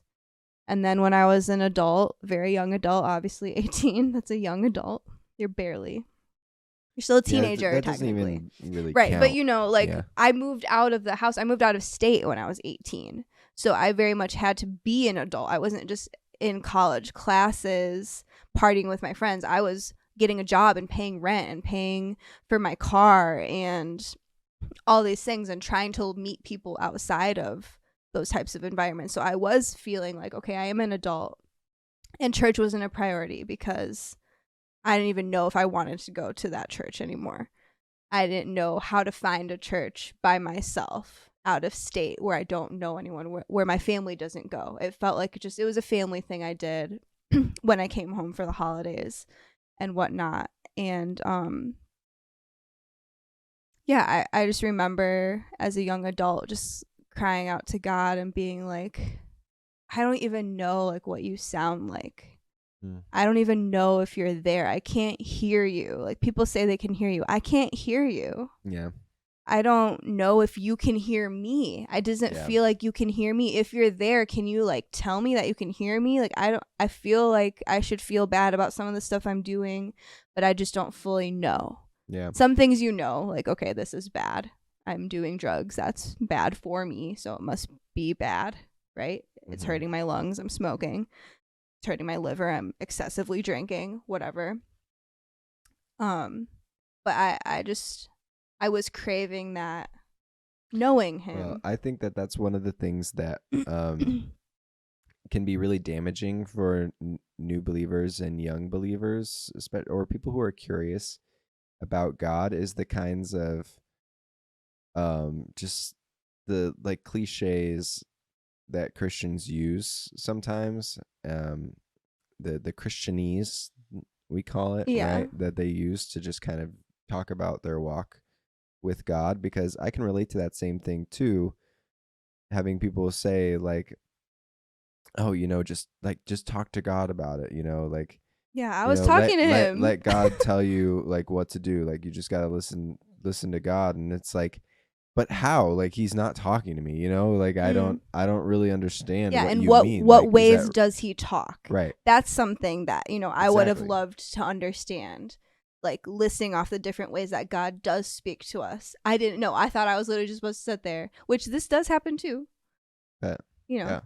And then when I was an adult, very young adult, obviously 18, that's a young adult. You're still a teenager, that technically. doesn't even really right, count. but you know, like, I moved out of the house. I moved out of state when I was 18. So I very much had to be an adult. I wasn't just in college classes, partying with my friends. I was getting a job and paying rent and paying for my car and all these things and trying to meet people outside of those types of environments. So I was feeling like, okay, I am an adult, and church wasn't a priority because I didn't even know if I wanted to go to that church anymore. I didn't know how to find a church by myself out of state where I don't know anyone, where my family doesn't go. It felt like it was a family thing I did when I came home for the holidays and whatnot. And yeah, I just remember as a young adult just crying out to God and being like, I don't even know like what you sound like. I don't even know if you're there. I can't hear you. Like, people say they can hear you. I can't hear you. Yeah. I don't know if you can hear me. I doesn't feel like you can hear me. If you're there, can you like tell me that you can hear me? Like, I feel like I should feel bad about some of the stuff I'm doing, but I just don't fully know. Yeah. Some things, like, okay, this is bad. I'm doing drugs. That's bad for me. So it must be bad, right? It's hurting my lungs. I'm smoking. It's hurting my liver. I'm excessively drinking, whatever. But I was craving that, knowing him. Well, I think that's one of the things that can be really damaging for new believers and young believers, or people who are curious about God, is the kinds of just the like cliches that Christians use sometimes, the Christianese, we call it, right? That they use to just kind of talk about their walk with God, because I can relate to that same thing too. Having people say like, oh, just talk to God about it, like, I was talking to him. Let God tell you like what to do. Like, you just got to listen to God. And it's like, but how? Like, he's not talking to me, like, I don't really understand. Yeah. What and you what mean. what like, ways does he talk? Right. That's something that, I would have loved to understand, like listing off the different ways that God does speak to us. I didn't know. I thought I was literally just supposed to sit there, which this does happen too.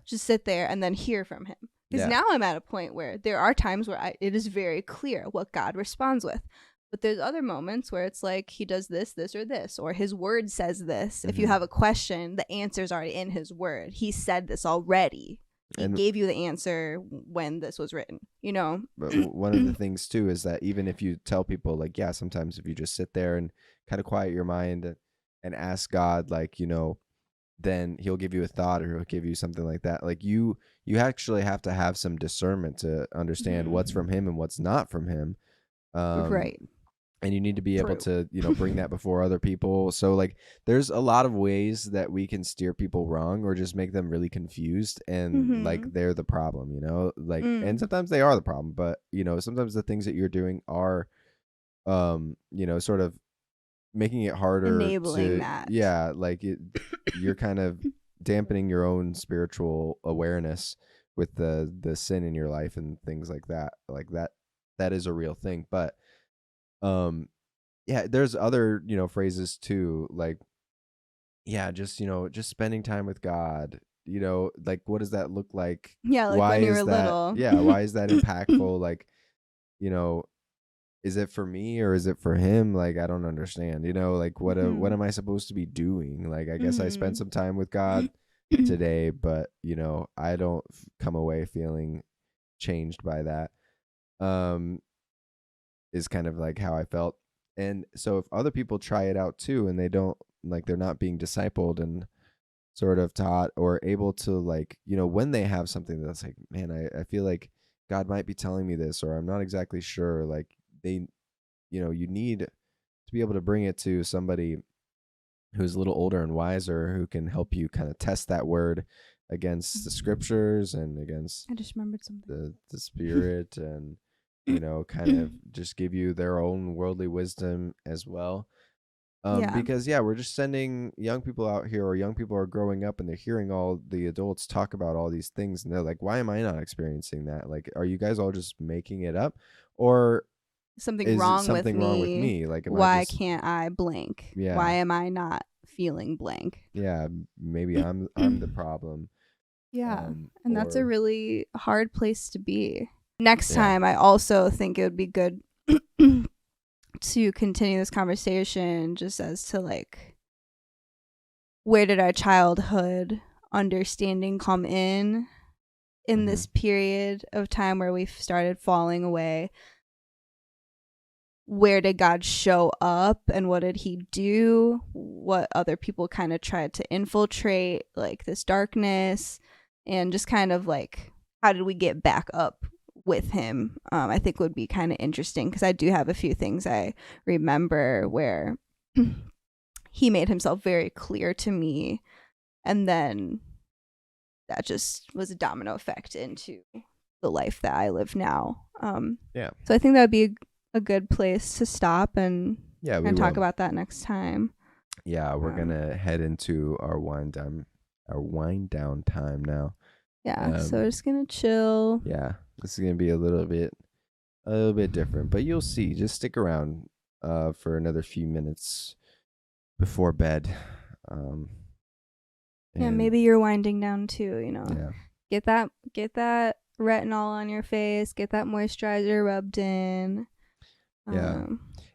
Just sit there and then hear from him. Because now I'm at a point where there are times where it is very clear what God responds with. But there's other moments where it's like he does this, this, or this, or his word says this. If you have a question, the answer's already in his word. He said this already. He gave you the answer when this was written, But one of the things too is that even if you tell people like, yeah, sometimes if you just sit there and kind of quiet your mind and ask God, like, then he'll give you a thought, or he'll give you something like that. Like, you actually have to have some discernment to understand what's from him and what's not from him. Right. And you need to be able to, bring that before other people. So like, there's a lot of ways that we can steer people wrong or just make them really confused, and like they're the problem, like, and sometimes they are the problem, but sometimes the things that you're doing are, sort of making it harder, enabling that. Yeah. Like you're kind of dampening your own spiritual awareness with the sin in your life and things like that. Like that is a real thing. But yeah, there's other phrases too, like, yeah, just just spending time with God, like, what does that look like? Yeah, like why when you is were that little. Yeah, why is that impactful? Like, is it for me or is it for him? Like, I don't understand, like, what am I supposed to be doing? Like, I guess I spent some time with God today, but I don't come away feeling changed by that. Is kind of like how I felt. And so if other people try it out too, and they don't, like, they're not being discipled and sort of taught or able to, like, when they have something that's like, man, I feel like God might be telling me this, or I'm not exactly sure, like, they, you need to be able to bring it to somebody who's a little older and wiser, who can help you kind of test that word against the scriptures and against I just remembered something. the spirit, and kind of just give you their own worldly wisdom as well. Because we're just sending young people out here, or young people are growing up and they're hearing all the adults talk about all these things, and they're like, why am I not experiencing that? Like, are you guys all just making it up, or something wrong with me? Like, why can't I blank? Yeah. Why am I not feeling blank? Yeah, maybe I'm the problem. Yeah, and that's a really hard place to be. Next time, I also think it would be good to continue this conversation, just as to, like, where did our childhood understanding come in this period of time where we've started falling away? Where did God show up and what did he do? What other people kind of tried to infiltrate, like this darkness, and just kind of like how did we get back up with him? I think would be kind of interesting because I do have a few things I remember where he made himself very clear to me, and then that just was a domino effect into the life that I live now. Yeah. So I think that would be a good place to stop and talk will. about that next time. Yeah, we're gonna head into our wind down time now. Yeah, so we're just gonna chill. Yeah, this is gonna be a little bit different, but you'll see. Just stick around for another few minutes before bed. Yeah, maybe you're winding down too. You know, yeah. get that retinol on your face. Get that moisturizer rubbed in. Yeah.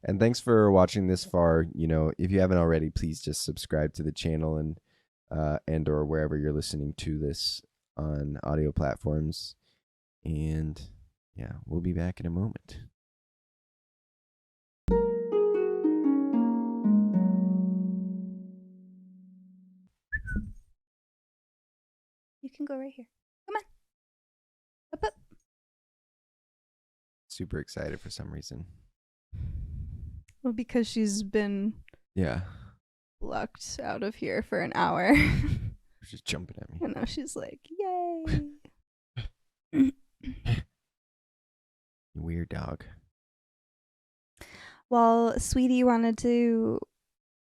And thanks for watching this far. You know, if you haven't already, please just subscribe to the channel and or wherever you're listening to this on audio platforms. And yeah, we'll be back in a moment. You can go right here. Come on. Up. Super excited for some reason. Well, because she's been locked out of here for an hour. She's jumping at me. And now she's like, yay. Weird dog. Well, Sweetie wanted to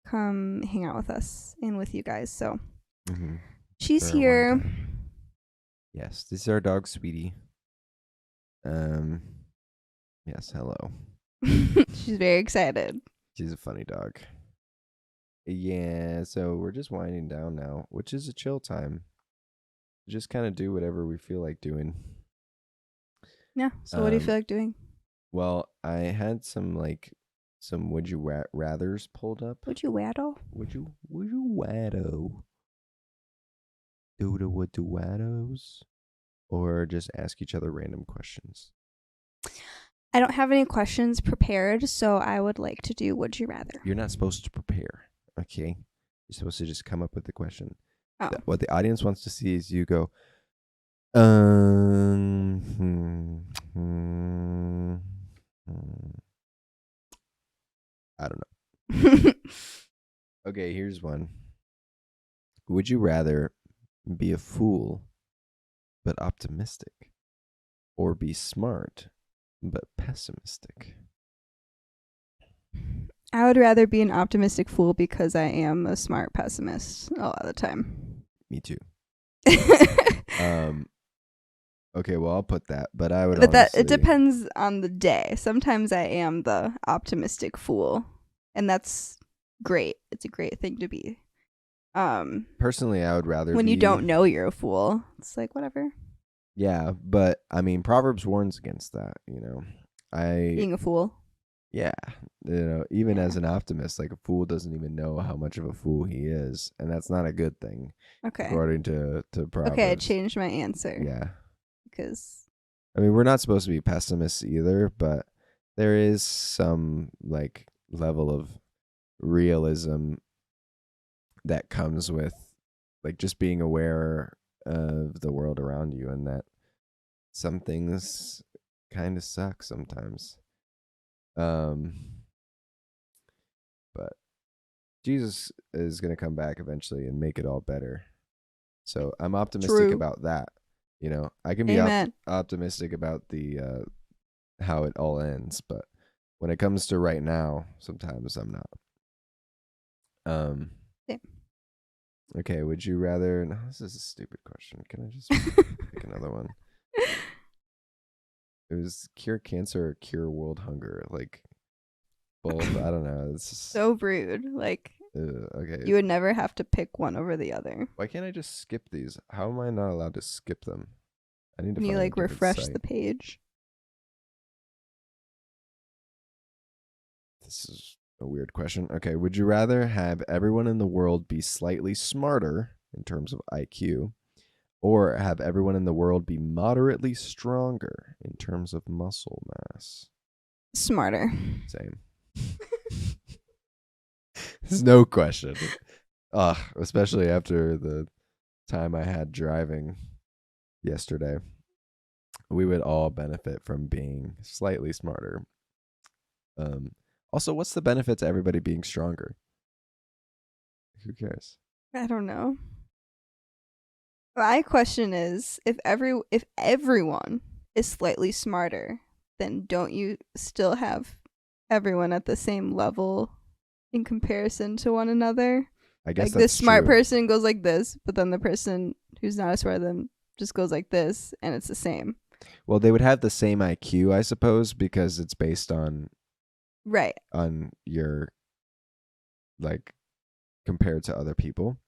come hang out with us and with you guys, so she's here. Yes, this is our dog, Sweetie. Yes, hello. She's very excited. She's a funny dog. Yeah, so we're just winding down now, which is a chill time. Just kind of do whatever we feel like doing. Yeah. So what do you feel like doing? Well, I had some would you rathers pulled up. Would you waddle? Would you waddle? Do the would do waddos? Or just ask each other random questions? I don't have any questions prepared, so I would like to do would you rather. You're not supposed to prepare, okay? You're supposed to just come up with the question. Oh. What the audience wants to see is you go, I don't know. Okay, here's one. Would you rather be a fool but optimistic, or be smart but pessimistic? I would rather be an optimistic fool because I am a smart pessimist a lot of the time. Me too. Okay, well, I'll put that, but I would. But it depends on the day. Sometimes I am the optimistic fool, and that's great. It's a great thing to be. Personally, I would rather when you don't know you're a fool. It's like whatever. Yeah, but I mean, Proverbs warns against that. You know, being a fool. Yeah, you know, even as an optimist, like a fool doesn't even know how much of a fool he is, and that's not a good thing. Okay. According to Proverbs. Okay, I changed my answer. Yeah. Because I mean, we're not supposed to be pessimists either, but there is some like level of realism that comes with like just being aware of the world around you, and that some things kind of suck sometimes. But Jesus is going to come back eventually and make it all better. So I'm optimistic about that. You know, I can be optimistic about the how it all ends, but when it comes to right now, sometimes I'm not. Yeah. Okay, would you rather? No, this is a stupid question. Can I just pick another one? It was cure cancer or cure world hunger, like both. I don't know. It's just, so rude. Like, okay, you would never have to pick one over the other. Why can't I just skip these? How am I not allowed to skip them? I need to. Can you like refresh the page? This is a weird question. Okay, would you rather have everyone in the world be slightly smarter in terms of IQ, or have everyone in the world be moderately stronger in terms of muscle mass? Smarter. Same. There's no question. Especially after the time I had driving yesterday. We would all benefit from being slightly smarter. Also, what's the benefit to everybody being stronger? Who cares? I don't know. My question is, if everyone is slightly smarter, then don't you still have everyone at the same level in comparison to one another? I guess Like that's this smart true. person goes like this, but then the person who's not as smart as them just goes like this, and it's the same. Well, they would have the same IQ, I suppose, because it's based Right. on your like compared to other people.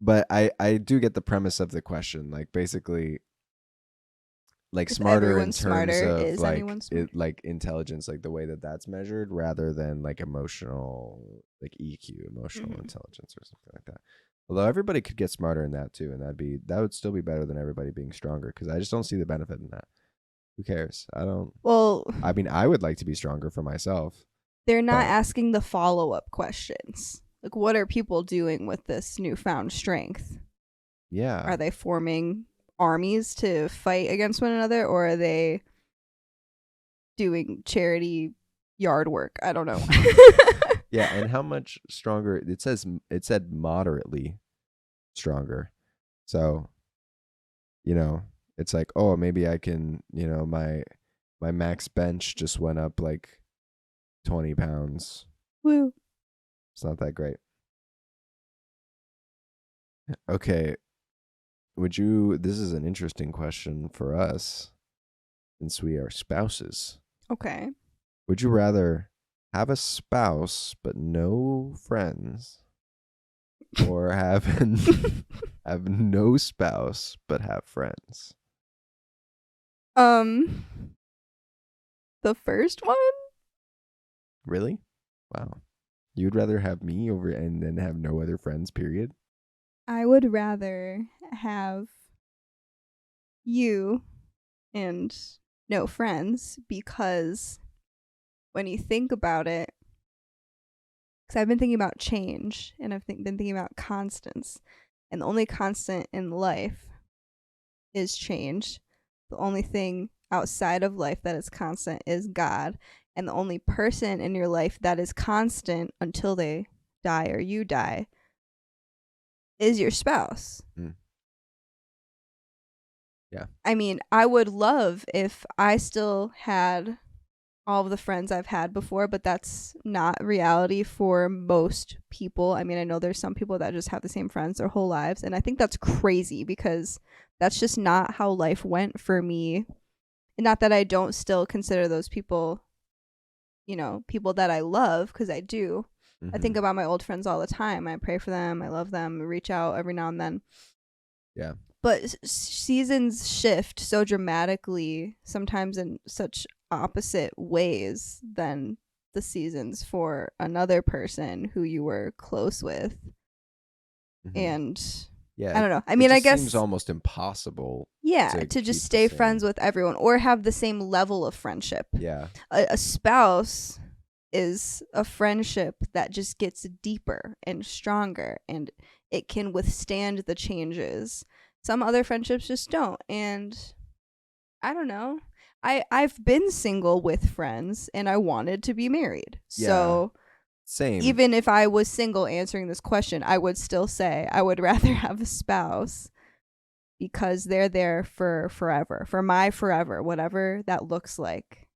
But I do get the premise of the question. Like basically, like If smarter in everyone's terms smarter, of is anyone smart? like intelligence, like the way that that's measured, rather than like emotional, like EQ, emotional Mhm. intelligence or something like that. Although everybody could get smarter in that too, and that would still be better than everybody being stronger, because I just don't see the benefit in that. Who cares? I don't. Well, I mean, I would like to be stronger for myself, they're not but asking the follow-up questions. Like, what are people doing with this newfound strength? yeah, Are they forming armies to fight against one another, or are they doing charity yard work? I don't know. yeah. And how much stronger? It said moderately stronger. So, it's like, oh, maybe I can, my max bench just went up like 20 pounds. Woo. It's not that great. Okay. This is an interesting question for us since we are spouses. Okay. Would you rather have a spouse but no friends, or have have no spouse but have friends? The first one? Really? Wow. You'd rather have me over and then have no other friends, period? I would rather have you and no friends, because when you think about it, because I've been thinking about change and I've been thinking about constants, and the only constant in life is change. The only thing outside of life that is constant is God, and the only person in your life that is constant until they die or you die is your spouse. Mm. Yeah. I mean, I would love if I still had all of the friends I've had before, but that's not reality for most people. I mean, I know there's some people that just have the same friends their whole lives, and I think that's crazy because that's just not how life went for me. And not that I don't still consider those people, people that I love, because I do. I think about my old friends all the time. I pray for them. I love them. I reach out every now and then. Yeah. But seasons shift so dramatically, sometimes in such opposite ways than the seasons for another person who you were close with. Mm-hmm. And yeah, I don't know. I mean, I guess seems almost impossible. To just stay friends with everyone or have the same level of friendship. Yeah. A spouse is a friendship that just gets deeper and stronger, and it can withstand the changes. Some other friendships just don't. And I don't know. I've been single with friends and I wanted to be married. Yeah. So Same. even if I was single answering this question, I would still say I would rather have a spouse, because they're there for forever, for my forever, whatever that looks like.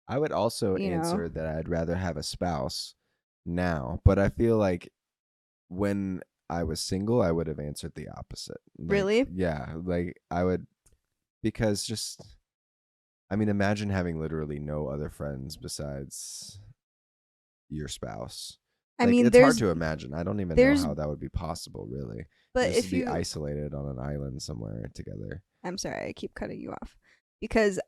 I would also answer that I'd rather have a spouse now, but I feel like when I was single, I would have answered the opposite. Like, really? Yeah, like I would, because imagine having literally no other friends besides your spouse. I mean, it's hard to imagine. I don't even know how that would be possible, really. But just if to be you isolated on an island somewhere together. I'm sorry, I keep cutting you off, because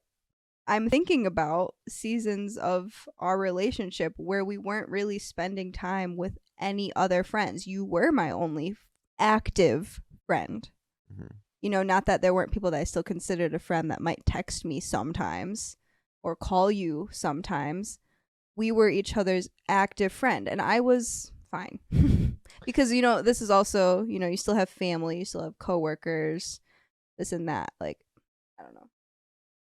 I'm thinking about seasons of our relationship where we weren't really spending time with any other friends. You were my only active friend. Mhm. You know, not that there weren't people that I still considered a friend that might text me sometimes or call you sometimes. We were each other's active friend, and I was fine. Because, you know, this is also, you know, you still have family, you still have coworkers, this and that. Like, I don't know.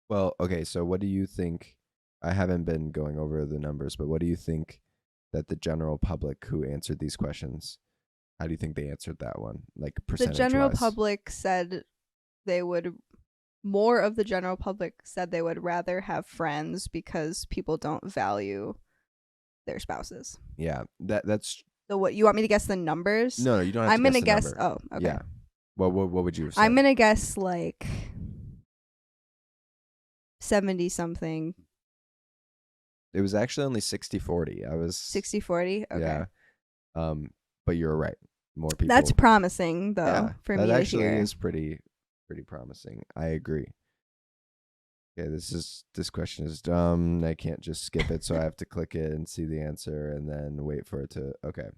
Well, okay, so what do you think? I haven't been going over the numbers, but what do you think that the general public who answered these questions, how do you think they answered that one? Like The percentage general wise? public said they would, more of the general public said they would rather have friends because people don't value their spouses. Yeah, that's So what, you want me to guess the numbers? no, you don't have I'm to gonna guess guess. the number. Oh, okay. Yeah. What would you have said? I'm gonna guess like 70 something, It was actually only 60-40. I was 60-40. Okay, Yeah. But you're right. More people. that's promising though Yeah, for that me to actually hear. is pretty promising. I agree. Okay, this question is dumb. I can't just skip it, so I have to click it and see the answer and then wait for it to. Okay,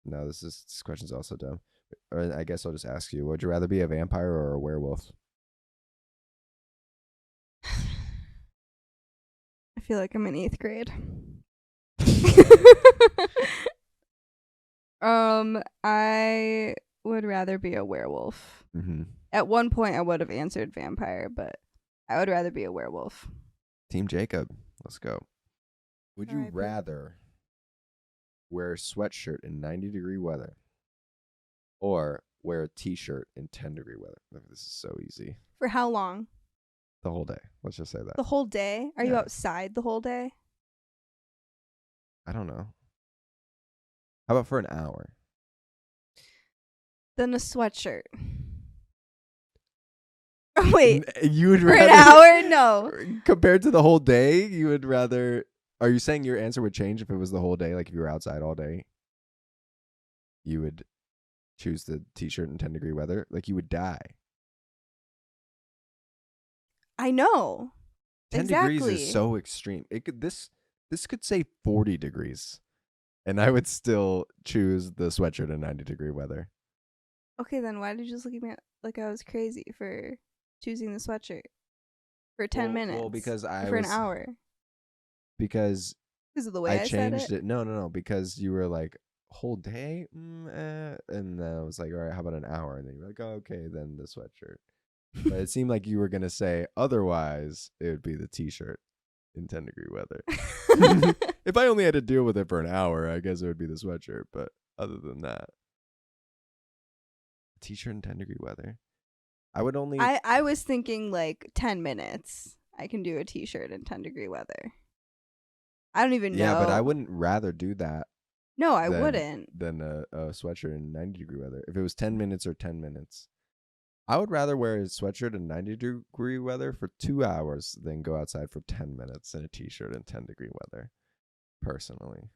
no, this question's also dumb. Or I guess I'll just ask you: would you rather be a vampire or a werewolf? I feel like I'm in 8th grade. I would rather be a werewolf. Mm-hmm. At one point, I would have answered vampire, but I would rather be a werewolf. Team Jacob, let's go. Would you R.I.P. rather wear a sweatshirt in 90-degree weather or wear a t-shirt in 10-degree weather? Look, this is so easy. For how long? The whole day. Let's just say that. The whole day? Are you Yeah. outside the whole day? I don't know. How about for an hour? Then a sweatshirt. Wait, You would for rather an hour? No. compared to the whole day, you would rather. Are you saying your answer would change if it was the whole day? Like if you were outside all day, you would choose the t-shirt in 10-degree weather? Like you would die. I know. 10 degrees Exactly. is so extreme. It could this could say 40 degrees, and I would still choose the sweatshirt in 90-degree weather. Okay, then why did you just look at me like I was crazy for choosing the sweatshirt for 10 minutes? Well, because I for was an hour. because Because of the way I changed said it. No, because you were like whole day, and then I was like, all right, how about an hour? And then you're like, oh, okay, then the sweatshirt. But it seemed like you were gonna say otherwise it would be the t-shirt in 10-degree weather. If I only had to deal with it for an hour, I guess it would be the sweatshirt. But other than that, t-shirt in 10-degree weather. I would only. I was thinking like 10 minutes. I can do a t-shirt in 10-degree weather. I don't even know. Yeah, but I wouldn't rather do that. No, I than- wouldn't. Than a sweatshirt in 90-degree weather. If it was 10 minutes or 10 minutes, I would rather wear a sweatshirt in 90-degree weather for 2 hours than go outside for 10 minutes in a t-shirt in 10-degree weather. Personally,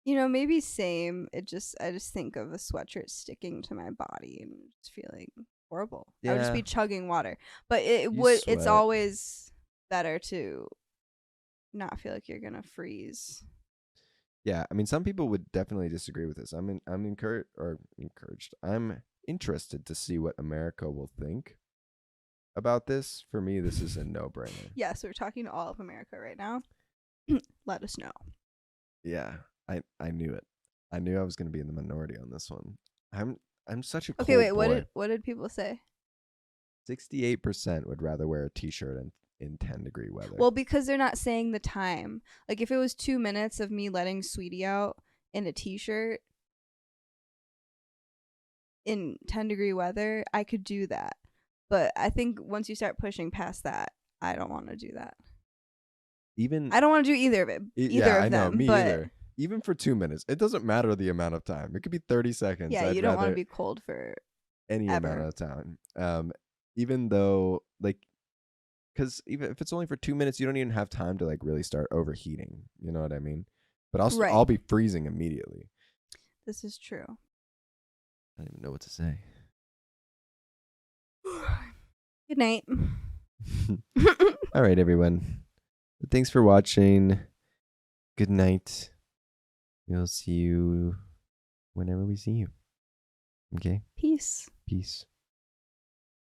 You know, maybe same. I just think of a sweatshirt sticking to my body and just feeling horrible. I would just Yeah. be chugging water. But You it's sweat. always better to not feel like you're gonna freeze. Yeah, I mean, some people would definitely disagree with this. I'm encouraged. I'm interested to see what America will think about this. For me, this is a no-brainer. Yes, we're talking to all of America right now. Let us know. Yeah, I knew it. I knew I was going to be in the minority on this one. I'm such a Okay, cold wait. boy. What did people say? 68% would rather wear a t-shirt in 10-degree weather. Well, because they're not saying the time. Like if it was 2 minutes of me letting Sweetie out in a t-shirt in 10-degree weather, I could do that. But I think once you start pushing past that, I don't want to do that. I don't want to do either of it. Either of I know, them. me but either. Even for 2 minutes, it doesn't matter the amount of time. It could be 30 seconds. yeah, I'd you don't want to rather be cold for any ever. amount of time. Even though, like, because even if it's only for 2 minutes, you don't even have time to like really start overheating. You know what I mean? But Right. I'll be freezing immediately. This is true. I don't even know what to say. Good night. All right, everyone. Thanks for watching. Good night. We'll see you whenever we see you. Okay? Peace. Peace.